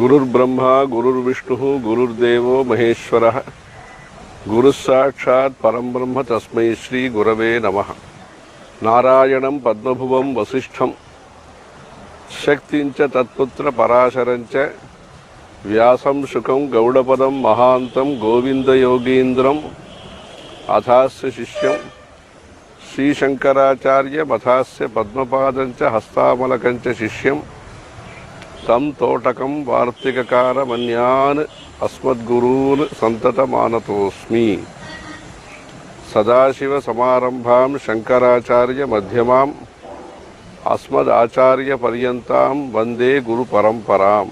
గురుర్బ్రహ్మ గురుర్విష్ణు గురుర్దేవో మహేశ్వర గురుస్సాక్షాత్ పరంబ్రహ్మ తస్మై శ్రీ గురవే నమః. నారాయణం పద్మభువం వసిష్ఠం శక్తించ తత్పుత్ర పరాశరంచ వ్యాసం శుకం గౌడపదం మహాంతం గోవిందయోగీంద్రం అథాస్య శిష్యం శ్రీశంకరాచార్య మథాస్య పద్మపాదంచ హస్తామలకంచ శిష్యం తం తోటకం వార్తికకారమన్యాన్ అస్మద్గురూన్ సంతతమానతోస్మి. సదాశివ సమారంభాం శంకరాచార్య మధ్యమాం అస్మదాచార్య పర్యంతాం వందే గురు పరంపరాం.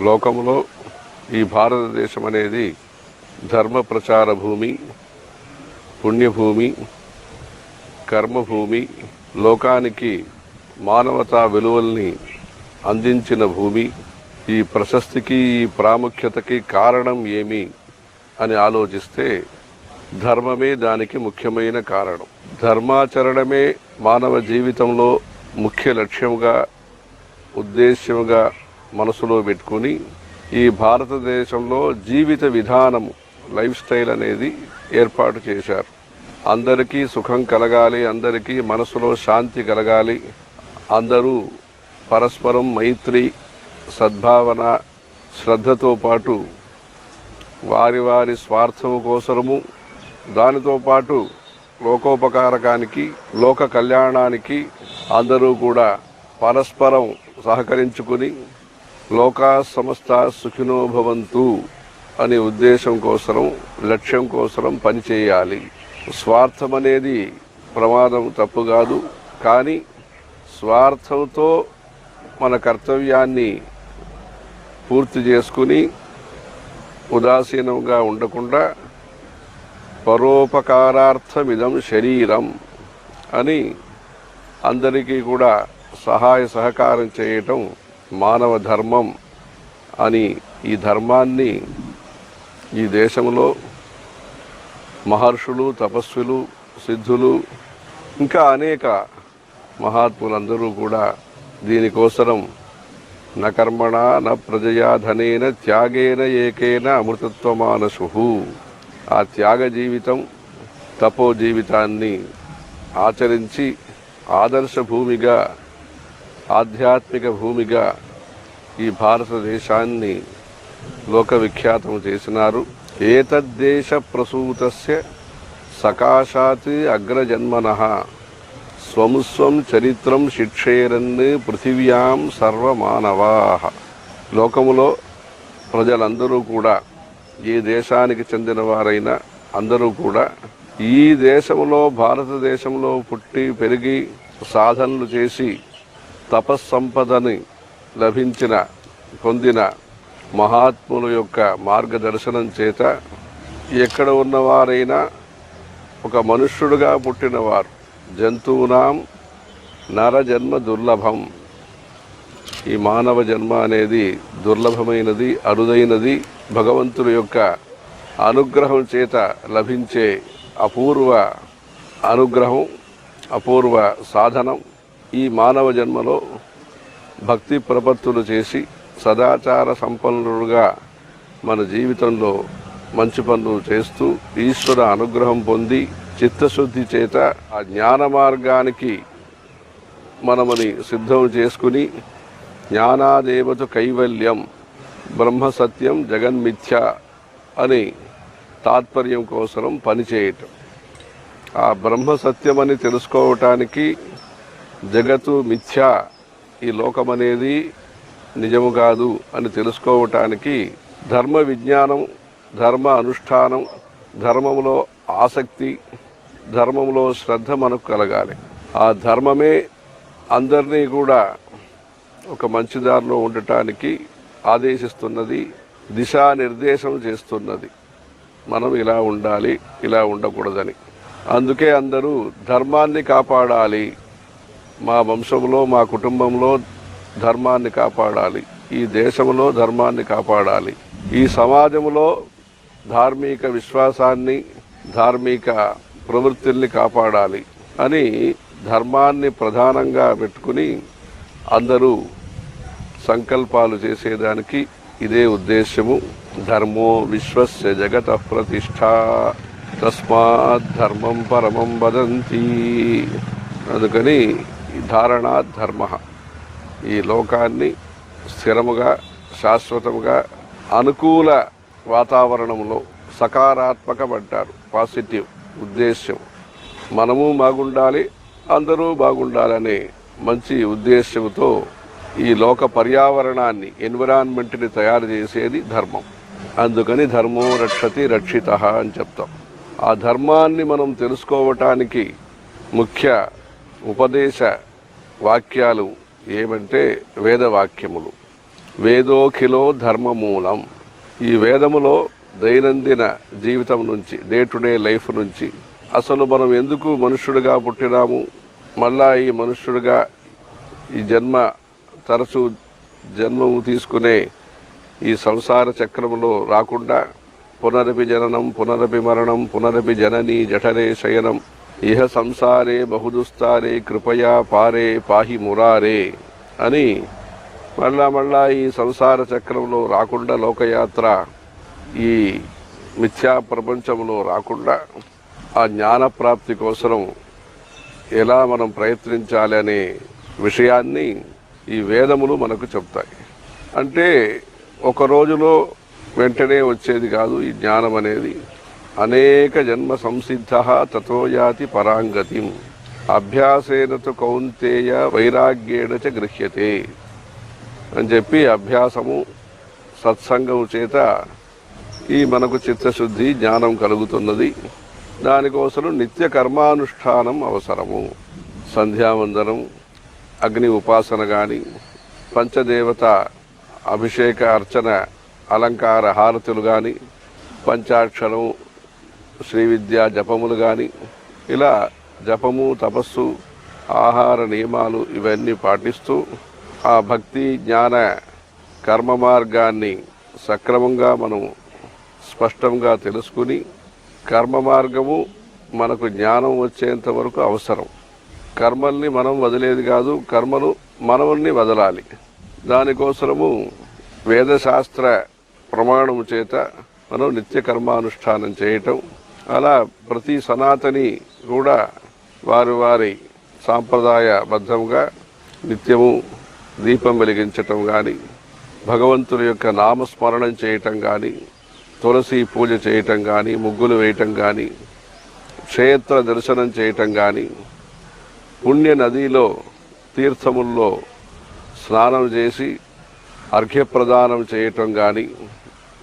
లోకంలో ఈ భారతదేశం అనేది ధర్మ ప్రచార భూమి, పుణ్యభూమి, కర్మభూమి, లోకానికి మానవతా విలువల్ని అందించిన భూమి. ఈ ప్రశస్తికి, ఈ ప్రాముఖ్యతకి కారణం ఏమి అని ఆలోచిస్తే ధర్మమే దానికి ముఖ్యమైన కారణం. ధర్మాచరణమే మానవ జీవితంలో ముఖ్య లక్ష్యంగా, ఉద్దేశ్యంగా మనసులో పెట్టుకుని ఈ భారతదేశంలో జీవిత విధానం, లైఫ్ స్టైల్ అనేది ఏర్పాటు చేశారు. అందరికీ సుఖం కలగాలి, అందరికీ మనసులో శాంతి కలగాలి, అందరూ పరస్పరం మైత్రి, సద్భావన, శ్రద్ధతో పాటు వారి వారి స్వార్థం కోసము, దానితో పాటు లోకోపకారకానికి, లోక కళ్యాణానికి అందరూ కూడా పరస్పరం సహకరించుకుని లోకా సమస్త సుఖినో భవంతు అనే ఉద్దేశం కోసరం, లక్ష్యం కోసరం పనిచేయాలి. స్వార్థం అనేది ప్రమాదం, తప్పు కాదు. కానీ స్వార్థంతో మన కర్తవ్యాన్ని పూర్తి చేసుకుని ఉదాసీనంగా ఉండకుండా పరోపకారార్థమిదం శరీరం అని అందరికీ కూడా సహాయ సహకారం చేయటం మానవ ధర్మం అని ఈ ధర్మాన్ని ఈ దేశంలో మహర్షులు, తపస్సులు, సిద్ధులు, ఇంకా అనేక మహాత్ములందరూ కూడా దీనికోసరం న కర్మణ న ప్రజయా ధనేన త్యాగేన ఏకేన అమృతత్వమానసు. ఆ త్యాగ జీవితం, తపో జీవితాన్ని ఆచరించి ఆదర్శ భూమిగా, ఆధ్యాత్మిక భూమిగా ఈ భారతదేశాన్ని లోక విఖ్యాతం చేసినారు. ఏతద్దేశ ప్రసూతస్య సకాశాత్ అగ్రజన్మనః స్వముస్వం చరిత్రం శిక్షేరన్ పృథివ్యాం సర్వమానవాః. లోకములో ప్రజలందరూ కూడా, ఏ దేశానికి చెందిన వారైనా అందరూ కూడా ఈ దేశంలో, భారతదేశంలో పుట్టి పెరిగి సాధనలు చేసి తపస్సంపదని పొందిన మహాత్ముల యొక్క మార్గదర్శనం చేత ఎక్కడ ఉన్నవారైనా ఒక మనుష్యుడుగా పుట్టినవారు. జంతువునాం నరజన్మ దుర్లభం. ఈ మానవ జన్మ అనేది దుర్లభమైనది, అరుదైనది. భగవంతుడి యొక్క అనుగ్రహం చేత లభించే అపూర్వ అనుగ్రహం, అపూర్వ సాధనం. ఈ మానవ జన్మలో భక్తి ప్రపత్తులు చేసి సదాచార సంపన్నులుగా మన జీవితంలో మంచి పనులు చేస్తూ ఈశ్వర అనుగ్రహం పొంది చిత్తశుద్ధి చేత ఆ జ్ఞాన మార్గానికి మనమని సిద్ధం చేసుకుని జ్ఞానాదేవతు కైవల్యం బ్రహ్మసత్యం జగన్మిథ్య అని తాత్పర్యం కోసరం పనిచేయటం. ఆ బ్రహ్మసత్యమని తెలుసుకోవటానికి, జగత్తు మిథ్య, ఈ లోకమనేది నిజము కాదు అని తెలుసుకోవటానికి ధర్మ విజ్ఞానం, ధర్మ అనుష్ఠానం, ధర్మంలో ఆసక్తి, ధర్మంలో శ్రద్ధ మనకు కలగాలి. ఆ ధర్మమే అందరినీ కూడా ఒక మంచి దారిలో ఉండటానికి ఆదేశిస్తున్నది, దిశానిర్దేశం చేస్తున్నది. మనం ఇలా ఉండాలి, ఇలా ఉండకూడదని. అందుకే అందరూ ధర్మాన్ని కాపాడాలి, మా వంశంలో, మా కుటుంబంలో ధర్మాన్ని కాపాడాలి, ఈ దేశంలో ధర్మాన్ని కాపాడాలి, ఈ సమాజంలో ధార్మిక విశ్వాసాన్ని, ధార్మిక ప్రవృత్తుల్ని కాపాడాలి అని ధర్మాన్ని ప్రధానంగా పెట్టుకుని అందరూ సంకల్పాలు చేసేదానికి ఇదే ఉద్దేశ్యము. ధర్మో విశ్వస్య జగత ప్రతిష్ట తస్మాత్ ధర్మం పరమం వదంతి. అందుకని ధారణా ధర్మ, ఈ లోకాన్ని స్థిరముగా శాశ్వతముగా అనుకూల వాతావరణంలో సకారాత్మకమంటారు, పాజిటివ్ ఉద్దేశ్యం. మనము బాగుండాలి, అందరూ బాగుండాలనే మంచి ఉద్దేశ్యంతో ఈ లోక పర్యావరణాన్ని, ఎన్విరాన్మెంట్ని తయారు చేసేది ధర్మం. అందుకని ధర్మో రక్షతి రక్షిత అని చెప్తాం. ఆ ధర్మాన్ని మనం తెలుసుకోవటానికి ముఖ్య ఉపదేశ వాక్యాలు ఏమంటే వేదవాక్యములు. వేదోఖిలో ధర్మమూలం. ఈ వేదములో దైనందిన జీవితం నుంచి, డే టు డే లైఫ్ నుంచి, అసలు మనం ఎందుకు మనుష్యుడిగా పుట్టినాము, మళ్ళా ఈ మనుష్యుడిగా ఈ తరచూ జన్మము తీసుకునే ఈ సంసార చక్రంలో రాకుండా పునరపి జననం పునరపి మరణం పునరపి జననీ జఠరే శయనం ఇహ సంసారే బహుదుస్తారే కృపయా పారే పాహి మురారే అని మళ్ళా ఈ సంసార చక్రంలో రాకుండా, లోకయాత్ర ఈ మిథ్యా ప్రపంచంలో రాకుండా ఆ జ్ఞానప్రాప్తి కోసం ఎలా మనం ప్రయత్నించాలి అనే విషయాన్ని ఈ వేదములు మనకు చెప్తాయి. అంటే ఒక రోజులో వెంటనే వచ్చేది కాదు ఈ జ్ఞానం అనేది. అనేక జన్మ సంసిద్ధ తతో యాతి పరాంగతిం అభ్యాసేన తు కౌంతేయ వైరాగ్యేణ చ గృహ్యతే అని చెప్పి, అభ్యాసము సత్సంగము చేత ఈ మనకు చిత్తశుద్ధి జ్ఞానం కలుగుతున్నది. దానికోసం నిత్య కర్మానుష్ఠానం అవసరము. సంధ్యావందనం, అగ్ని ఉపాసన కానీ, పంచదేవత అభిషేక అర్చన అలంకార హారతులు కానీ, పంచాక్షరం శ్రీ విద్యా జపములు కానీ, ఇలా జపము తపస్సు ఆహార నియమాలు ఇవన్నీ పాటిస్తూ ఆ భక్తి జ్ఞాన కర్మ మార్గాన్ని సక్రమంగా మనం స్పష్టంగా తెలుసుకుని, కర్మ మార్గము మనకు జ్ఞానం వచ్చేంత వరకు అవసరం. కర్మల్ని మనం వదిలేది కాదు, కర్మలు మనల్ని వదలాలి. దానికోసము వేదశాస్త్ర ప్రమాణము చేత మనం నిత్య కర్మానుష్ఠానం చేయటం. అలా ప్రతి సనాతని కూడా వారి సాంప్రదాయబద్ధంగా నిత్యము దీపం వెలిగించటం కానీ, భగవంతుని యొక్క నామస్మరణం చేయటం కానీ, తులసి పూజ చేయటం కానీ, ముగ్గులు వేయటం కానీ, క్షేత్ర దర్శనం చేయటం కానీ, పుణ్య నదిలో తీర్థముల్లో స్నానం చేసి అర్ఘ్యప్రదానం చేయటం కానీ,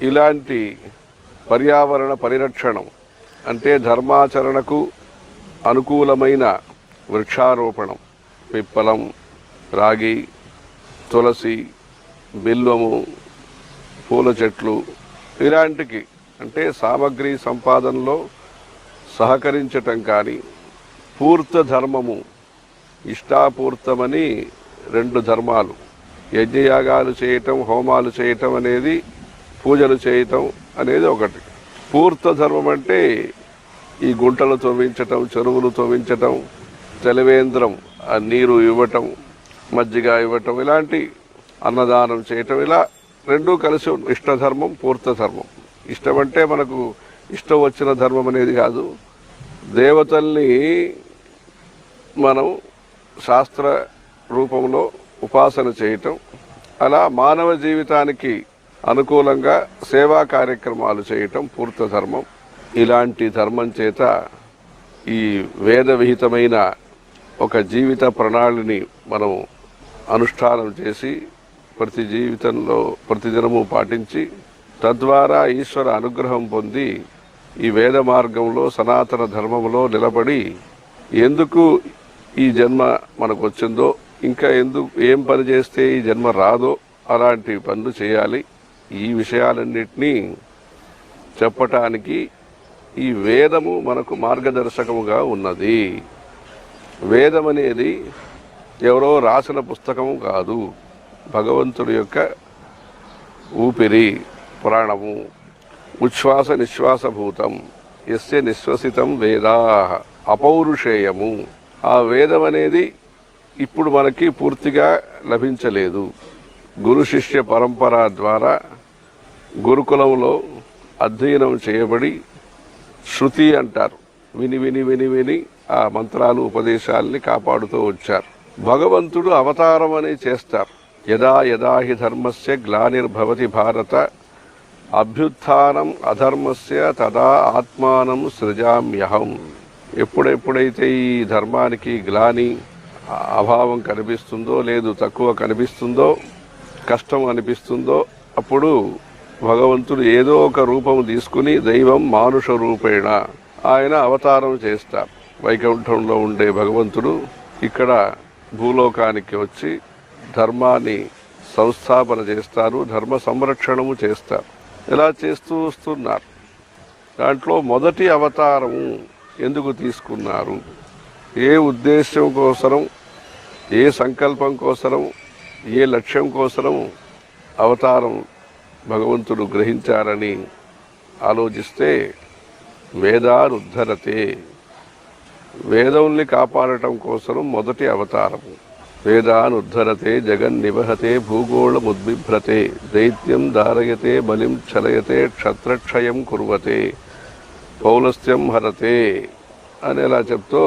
ఇలాంటి పర్యావరణ పరిరక్షణం అంటే ధర్మాచరణకు అనుకూలమైన వృక్షారోపణం, పిప్పలం, రాగి, తులసి, బిల్వము, పూల చెట్లు, ఇలాంటికి అంటే సామగ్రి సంపాదనలో సహకరించటం కానీ, పూర్త ధర్మము, ఇష్టాపూర్తమని రెండు ధర్మాలు, యజ్ఞయాగాలు చేయటం, హోమాలు చేయటం అనేది, పూజలు చేయటం అనేది ఒకటి. పూర్త ధర్మం అంటే ఈ గుంటలు తవ్వించటం, చెరువులు తవ్వించటం, చలివేంద్రం నీరు ఇవ్వటం, మజ్జిగ ఇవ్వటం, ఇలాంటి అన్నదానం చేయటం, ఇలా రెండూ కలిసి ఇష్టధర్మం, పూర్త ధర్మం. ఇష్టం అంటే మనకు ఇష్టం వచ్చిన ధర్మం అనేది కాదు, దేవతల్ని మనం శాస్త్ర రూపంలో ఉపాసన చేయటం, అలా మానవ జీవితానికి అనుకూలంగా సేవా కార్యక్రమాలు చేయటం పూర్త ధర్మం. ఇలాంటి ధర్మం చేత ఈ వేద విహితమైన ఒక జీవిత ప్రణాళిని మనం అనుష్ఠానం చేసి ప్రతి జీవితంలో ప్రతిదినము పాటించి తద్వారా ఈశ్వర అనుగ్రహం పొంది ఈ వేద మార్గంలో సనాతన ధర్మంలో నిలబడి ఎందుకు ఈ జన్మ మనకు వచ్చిందో, ఇంకా ఏం పని చేస్తే ఈ జన్మ రాదో అలాంటి పనులు చేయాలి. ఈ విషయాలన్నిటినీ చెప్పటానికి ఈ వేదము మనకు మార్గదర్శకముగా ఉన్నది. వేదం అనేది ఎవరో రాసిన పుస్తకము కాదు, భగవంతుడి యొక్క ఊపిరి, ప్రాణము, ఉచ్ఛ్వాస నిశ్వాసభూతం యస్య నిశ్వసితం వేదా అపౌరుషేయము. ఆ వేదం అనేది ఇప్పుడు మనకి పూర్తిగా లభించలేదు. గురు శిష్య పరంపర ద్వారా గురుకులంలో అధ్యయనం చేయబడి శృతి అంటారు, విని విని విని విని ఆ మంత్రాలు ఉపదేశాలని కాపాడుతూ వచ్చారు. భగవంతుడు అవతారం అని చేస్తారు. యదా యదా హి ధర్మస్య గ్లానిర్భవతి భారత అభ్యుత్థానం అధర్మస్య తదా ఆత్మానం సృజామ్యహం. ఎప్పుడెప్పుడైతే ఈ ధర్మానికి గ్లాని అభావం కనిపిస్తుందో, లేదు తక్కువ కనిపిస్తుందో, కష్టం అనిపిస్తుందో, అప్పుడు భగవంతుడు ఏదో ఒక రూపం తీసుకుని దైవం మానుష రూపేణ ఆయన అవతారం చేస్తారు. వైకుంఠంలో ఉండే భగవంతుడు ఇక్కడ భూలోకానికి వచ్చి ధర్మాన్ని సంస్థాపన చేస్తారు, ధర్మ సంరక్షణము చేస్తారు. ఇలా చేస్తూ వస్తున్నారు. దాంట్లో మొదటి అవతారము ఎందుకు తీసుకున్నారు, ఏ ఉద్దేశం కోసరం, ఏ సంకల్పం కోసరం, ఏ లక్ష్యం కోసరం అవతారం భగవంతుడు గ్రహించారని ఆలోచిస్తే వేదానుద్ధరతే, వేదముల్ని కాపాడటం కోసం మొదటి అవతారము. వేదానుద్ధరతే జగన్నివహతే భూగోళముద్బిభ్రతే దైత్యం ధారయతే బలిం చలయతే క్షత్రక్షయం కుర్వతే పౌలస్త్యం హరతే అని ఎలా చెప్తూ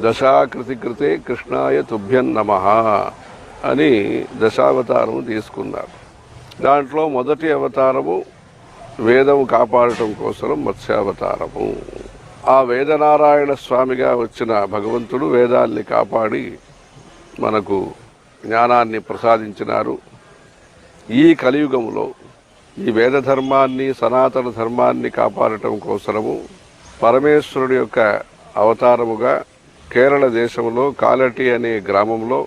దశాకృతి కృతే కృష్ణాయ తుభ్యం నమః అని దశావతారం తీసుకున్నారు. దాంట్లో మొదటి అవతారము వేదము కాపాడటం కోసం మత్స్యావతారము. ఆ వేదనారాయణ స్వామిగా వచ్చిన భగవంతుడు వేదాల్ని కాపాడి మనకు జ్ఞానాన్ని ప్రసాదించినారు. ఈ కలియుగంలో ఈ వేద ధర్మాన్ని, సనాతన ధర్మాన్ని కాపాడటం కోసము పరమేశ్వరుడి యొక్క అవతారముగా కేరళ దేశంలో కాలటి అనే గ్రామంలో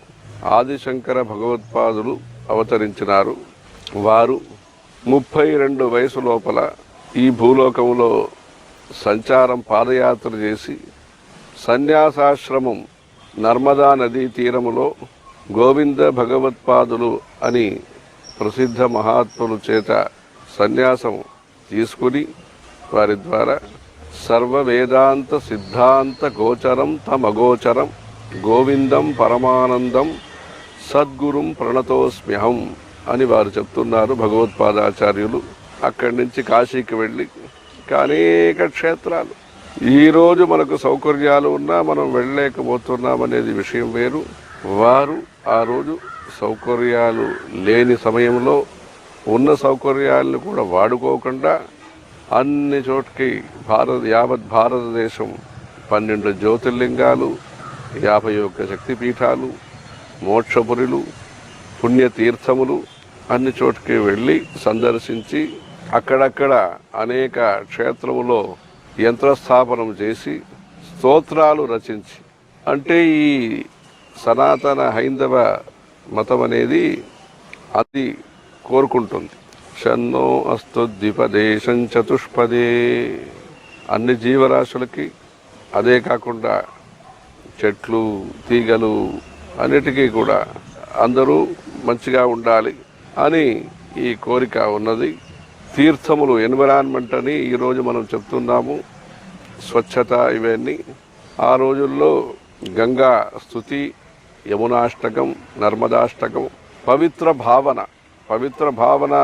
ఆదిశంకర భగవత్పాదులు అవతరించినారు. వారు 32 వయసు లోపల ఈ భూలోకంలో సంచారం పాదయాత్ర చేసి సన్యాసాశ్రమం నర్మదా నదీ తీరములో గోవింద భగవత్పాదులు అని ప్రసిద్ధ మహాత్ముల చేత సన్యాసం తీసుకుని వారి ద్వారా సర్వ వేదాంత సిద్ధాంత గోచరం తమగోచరం గోవిందం పరమానందం సద్గురుం ప్రణతోస్మ్యహం అని వారు చెప్తున్నారు భగవత్పాదాచార్యులు. అక్కడి నుంచి కాశీకి వెళ్ళి అనేక క్షేత్రాలు, ఈరోజు మనకు సౌకర్యాలు ఉన్నా మనం వెళ్ళలేకపోతున్నామనేది విషయం వేరు. వారు ఆ రోజు సౌకర్యాలు లేని సమయంలో ఉన్న సౌకర్యాలను కూడా వాడుకోకుండా అన్ని చోట్కి యావత్ భారతదేశం 12 జ్యోతిర్లింగాలు, 51 శక్తిపీఠాలు, మోక్షపురులు, పుణ్యతీర్థములు అన్ని చోట్కి వెళ్ళి సందర్శించి అక్కడక్కడ అనేక క్షేత్రములో యంత్రస్థాపనం చేసి స్తోత్రాలు రచించి, అంటే ఈ సనాతన హైందవ మతం అనేది అది కోరుకుంటుంది. షన్నో అస్తు ద్విపదేశం చతుష్పదే, అన్ని జీవరాశులకి, అదే కాకుండా చెట్లు తీగలు అన్నిటికీ కూడా అందరూ మంచిగా ఉండాలి అని ఈ కోరిక ఉన్నది. తీర్థములు, ఎన్విరాన్మెంట్ అని ఈరోజు మనం చెప్తున్నాము, స్వచ్ఛత ఇవన్నీ. ఆ రోజుల్లో గంగా స్తుతి, యమునాష్టకం, నర్మదాష్టకం, పవిత్ర భావన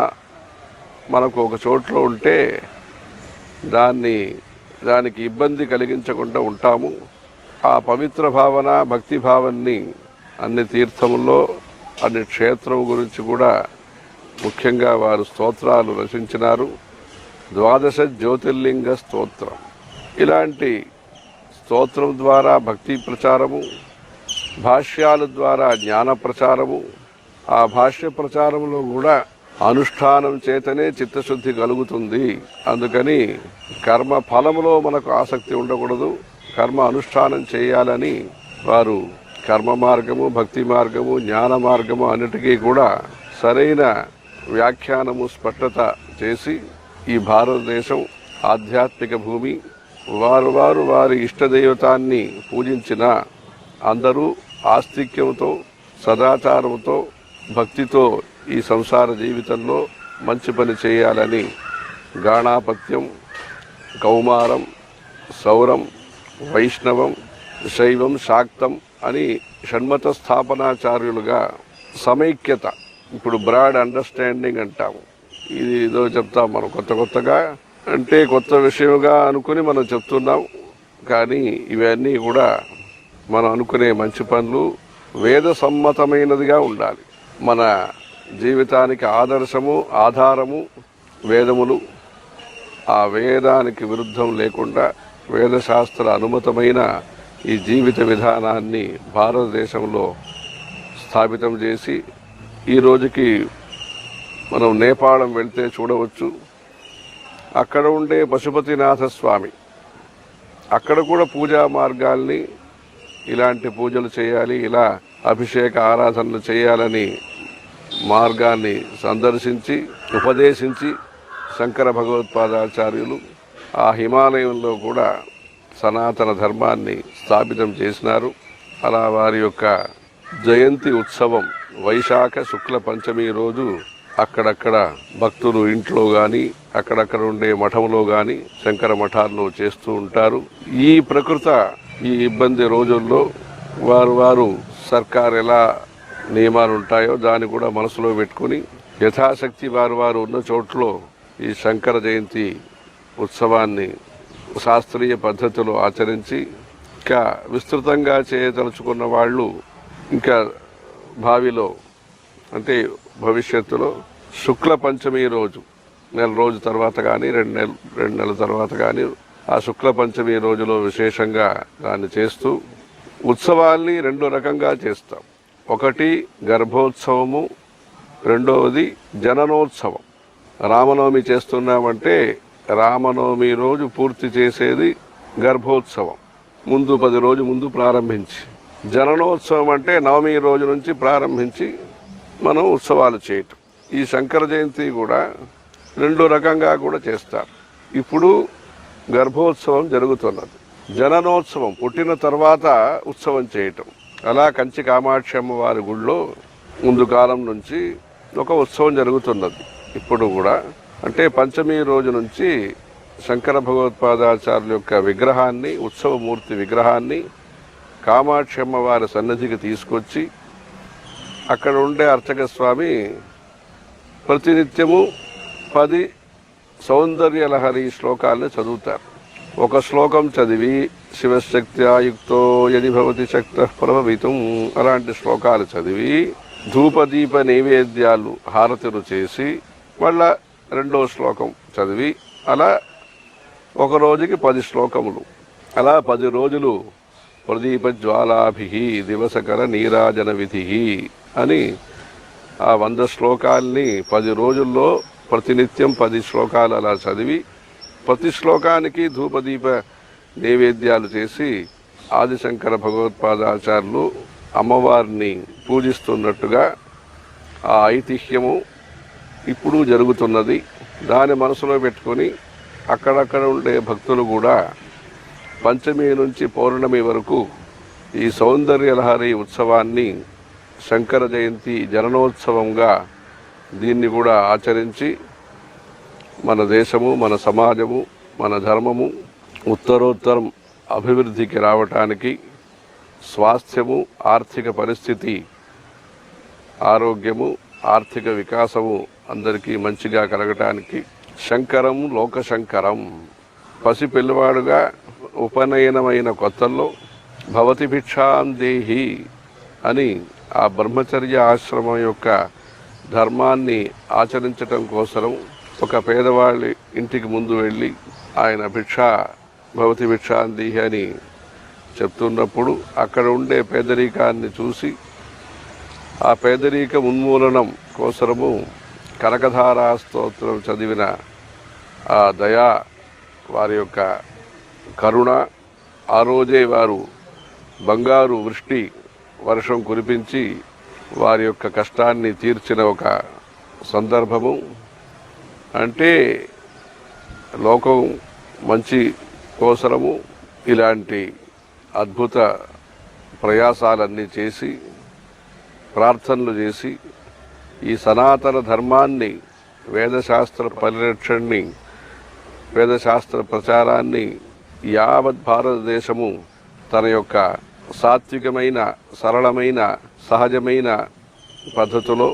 మనకు ఒక చోట్లో ఉంటే దానికి ఇబ్బంది కలిగించకుండా ఉంటాము. ఆ పవిత్ర భావన, భక్తి భావాన్ని అన్ని తీర్థముల్లో, అన్ని క్షేత్రం గురించి కూడా ముఖ్యంగా వారు స్తోత్రాలు రచించినారు. 12 జ్యోతిర్లింగ స్తోత్రం, ఇలాంటి స్తోత్రం ద్వారా భక్తి ప్రచారము, భాష్యాల ద్వారా జ్ఞాన ప్రచారము, ఆ భాష్య ప్రచారంలో కూడా అనుష్ఠానం చేతనే చిత్తశుద్ధి కలుగుతుంది. అందుకని కర్మ ఫలములో మనకు ఆసక్తి ఉండకూడదు, కర్మ అనుష్ఠానం చేయాలని వారు కర్మ మార్గము, భక్తి మార్గము, జ్ఞాన మార్గము అన్నిటికీ కూడా సరైన వ్యాఖ్యానము, స్పష్టత చేసి ఈ భారతదేశం ఆధ్యాత్మిక భూమి. వారి ఇష్టదైవతాన్ని పూజించిన అందరూ ఆస్తిక్యంతో, సదాచారంతో, భక్తితో ఈ సంసార జీవితంలో మంచి పని చేయాలని గాణాపత్యం, కౌమారం, సౌరం, వైష్ణవం, శైవం, శాక్తం అని షణ్మత స్థాపనాచార్యులుగా సమైక్యత, ఇప్పుడు బ్రాడ్ అండర్స్టాండింగ్ అంటాము, ఇది ఏదో చెప్తాం మనం కొత్తగా, అంటే కొత్త విషయంగా అనుకుని మనం చెప్తున్నాం. కానీ ఇవన్నీ కూడా మనం అనుకునే మంచి పనులు వేద సమ్మతమైనదిగా ఉండాలి. మన జీవితానికి ఆదర్శము, ఆధారము వేదములు. ఆ వేదానికి విరుద్ధం లేకుండా వేదశాస్త్ర అనుమతమైన ఈ జీవిత విధానాన్ని భారతదేశంలో స్థాపితం చేసి, ఈ రోజుకి మనం నేపాళం వెళ్తే చూడవచ్చు, అక్కడ ఉండే పశుపతినాథ స్వామి, అక్కడ కూడా పూజా మార్గాల్ని ఇలాంటి పూజలు చేయాలి, ఇలా అభిషేక ఆరాధనలు చేయాలని మార్గాన్ని సందర్శించి ఉపదేశించి శంకర భగవత్పాదాచార్యులు ఆ హిమాలయంలో కూడా సనాతన ధర్మాన్ని స్థాపితం చేసినారు. అలా వారి యొక్క జయంతి ఉత్సవం వైశాఖ శుక్ల పంచమి రోజు అక్కడక్కడ భక్తులు ఇంట్లో కానీ అక్కడక్కడ ఉండే మఠంలో కానీ శంకర మఠాల్లో చేస్తూ ఉంటారు. ఈ ఈ ఇబ్బంది రోజుల్లో వారు సర్కార్ ఎలా నియమాలు ఉంటాయో దాన్ని కూడా మనసులో పెట్టుకుని యథాశక్తి వారు ఉన్న చోట్ల ఈ శంకర జయంతి ఉత్సవాన్ని శాస్త్రీయ పద్ధతిలో ఆచరించి ఇంకా విస్తృతంగా చేయదలుచుకున్న వాళ్ళు ఇంకా భావిలో, అంటే భవిష్యత్తులో శుక్ల పంచమి రోజు, నెల రోజు తర్వాత కానీ రెండు నెలల తర్వాత కానీ ఆ శుక్ల పంచమి రోజులో విశేషంగా దాన్ని చేస్తూ ఉత్సవాల్ని రెండు రకంగా చేస్తాం. ఒకటి గర్భోత్సవము, రెండవది జననోత్సవం. రామనవమి చేస్తున్నామంటే రామనవమి రోజు పూర్తి చేసేది గర్భోత్సవం, ముందు 10 రోజు ముందు ప్రారంభించి. జననోత్సవం అంటే నవమి రోజు నుంచి ప్రారంభించి మనం ఉత్సవాలు చేయటం. ఈ శంకర జయంతి కూడా రెండు రకంగా కూడా చేస్తారు. ఇప్పుడు గర్భోత్సవం జరుగుతున్నది, జననోత్సవం పుట్టిన తర్వాత ఉత్సవం చేయటం. అలా కంచి కామాక్షి అమ్మవారి గుడిలో ముందు కాలం నుంచి ఒక ఉత్సవం జరుగుతున్నది. ఇప్పుడు కూడా అంటే పంచమి రోజు నుంచి శంకర భగవత్పాదాచార్యుల యొక్క విగ్రహాన్ని, ఉత్సవమూర్తి విగ్రహాన్ని కామాక్షి అమ్మవారి సన్నిధికి తీసుకొచ్చి అక్కడ ఉండే అర్చక స్వామి ప్రతినిత్యము 10 సౌందర్యలహరి శ్లోకాలను చదువుతారు. ఒక శ్లోకం చదివి శివశక్త్యాయుక్తో యది భవతి శక్తః ప్రభవితుం అలాంటి శ్లోకాలు చదివి ధూపదీప నైవేద్యాలు హారతులు చేసి మళ్ళా రెండో శ్లోకం చదివి అలా ఒక రోజుకి 10 శ్లోకములు, అలా 10 రోజులు ప్రదీప జ్వాలాభి దివసకర నీరాజన విధి అని ఆ 100 శ్లోకాల్ని 10 రోజుల్లో ప్రతినిత్యం 10 శ్లోకాలు అలా చదివి ప్రతి శ్లోకానికి ధూపదీప నైవేద్యాలు చేసి ఆదిశంకర భగవత్పాదాచార్యులు అమ్మవారిని పూజిస్తున్నట్టుగా ఆ ఐతిహ్యము ఇప్పుడు జరుగుతున్నది. దాన్ని మనసులో పెట్టుకొని అక్కడక్కడ ఉండే భక్తులు కూడా పంచమి నుంచి పౌర్ణమి వరకు ఈ సౌందర్యలహరి ఉత్సవాన్ని శంకర జయంతి జననోత్సవంగా దీన్ని కూడా ఆచరించి మన దేశము, మన సమాజము, మన ధర్మము ఉత్తరోత్తరం అభివృద్ధికి రావటానికి, స్వాస్థ్యము, ఆర్థిక పరిస్థితి, ఆరోగ్యము, ఆర్థిక వికాసము అందరికీ మంచిగా కలగటానికి శంకరం లోకశంకరం. పసి పిల్లవాడుగా ఉపనయనమైన కొత్తల్లో భవతి భిక్షాం దేహి అని ఆ బ్రహ్మచర్య ఆశ్రమం యొక్క ధర్మాన్ని ఆచరించటం కోసం ఒక పేదవాళ్ళ ఇంటికి ముందు వెళ్ళి ఆయన భవతి భిక్షాం దేహి అని చెప్తున్నప్పుడు అక్కడ ఉండే పేదరికాన్ని చూసి ఆ పేదరిక ఉన్మూలనం కోసము కనకధారా స్తోత్రం చదివిన ఆ దయా, వారి యొక్క కరుణ, ఆ రోజే వారు బంగారు వృష్టి వర్షం కురిపించి వారి యొక్క కష్టాన్ని తీర్చిన ఒక సందర్భము. అంటే లోకం మంచి కోసరము ఇలాంటి అద్భుత ప్రయాసాలన్నీ చేసి ప్రార్థనలు చేసి ఈ సనాతన ధర్మాన్ని, వేదశాస్త్ర పరిరక్షణని, వేదశాస్త్ర ప్రచారాన్ని యావత్ భారతదేశము తన యొక్క సాత్వికమైన, సరళమైన, సహజమైన పద్ధతిలో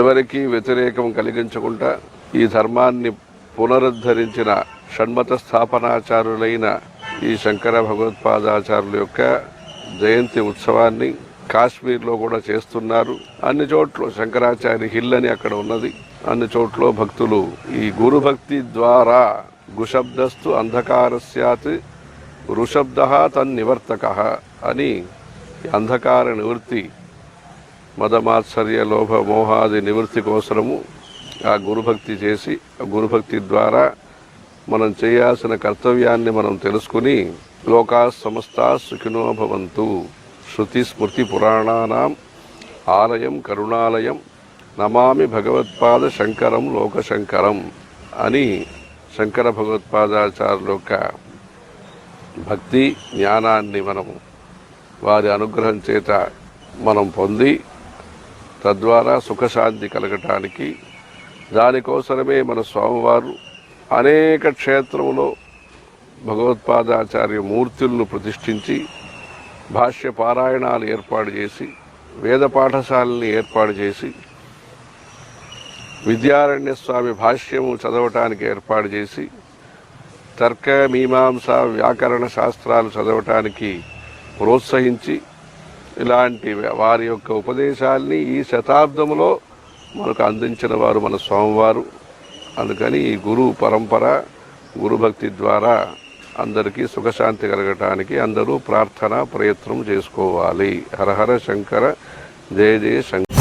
ఎవరికీ వ్యతిరేకం కలిగించకుండా ఈ ధర్మాన్ని పునరుద్ధరించిన షణ్మత స్థాపనాచారులైన ఈ శంకర భగవత్పాదాచార్యుల యొక్క జయంతి ఉత్సవాన్ని కాశ్మీర్లో కూడా చేస్తున్నారు. అన్ని చోట్ల శంకరాచార్య హిల్ అని అక్కడ ఉన్నది. అన్ని చోట్ల భక్తులు ఈ గురుభక్తి ద్వారా గుశబ్దస్తు అంధకారస్యాత్ ఋషబ్ద తన్నివర్తక అని అంధకార నివృత్తి, మదమాత్సర్య లోభ మోహాది నివృత్తి కోసము ఆ గురుభక్తి చేసి, ఆ గురుభక్తి ద్వారా మనం చేయాల్సిన కర్తవ్యాన్ని మనం తెలుసుకుని లోకా సమస్తా సుఖినో భవంతు, శృతి స్మృతి పురాణానాం ఆలయం కరుణాలయం నమామి భగవత్పాద శంకరం లోకశంకరం అని శంకర భగవత్పాదాచార్యుల యొక్క భక్తి జ్ఞానాన్ని మనము వారి అనుగ్రహం చేత మనం పొంది తద్వారా సుఖశాంతి కలగటానికి దానికోసమే మన స్వామివారు అనేక క్షేత్రములో భగవత్పాదాచార్య మూర్తులను ప్రతిష్ఠించి భాష్య పారాయణాలు ఏర్పాటు చేసి, వేద పాఠశాలని ఏర్పాటు చేసి, విద్యారణ్య స్వామి భాష్యము చదవటానికి ఏర్పాటు చేసి, తర్క మీమాంస వ్యాకరణ శాస్త్రాలు చదవటానికి ప్రోత్సహించి, ఇలాంటి వారి యొక్క ఉపదేశాల్ని ఈ శతాబ్దంలో మనకు అందించిన వారు మన స్వామివారు. అందుకని ఈ గురు పరంపర, గురుభక్తి ద్వారా అందరికీ సుఖశాంతి కలగటానికి అందరూ ప్రార్థన ప్రయత్నం చేసుకోవాలి. హర హర శంకర, జయ జయ శంకర.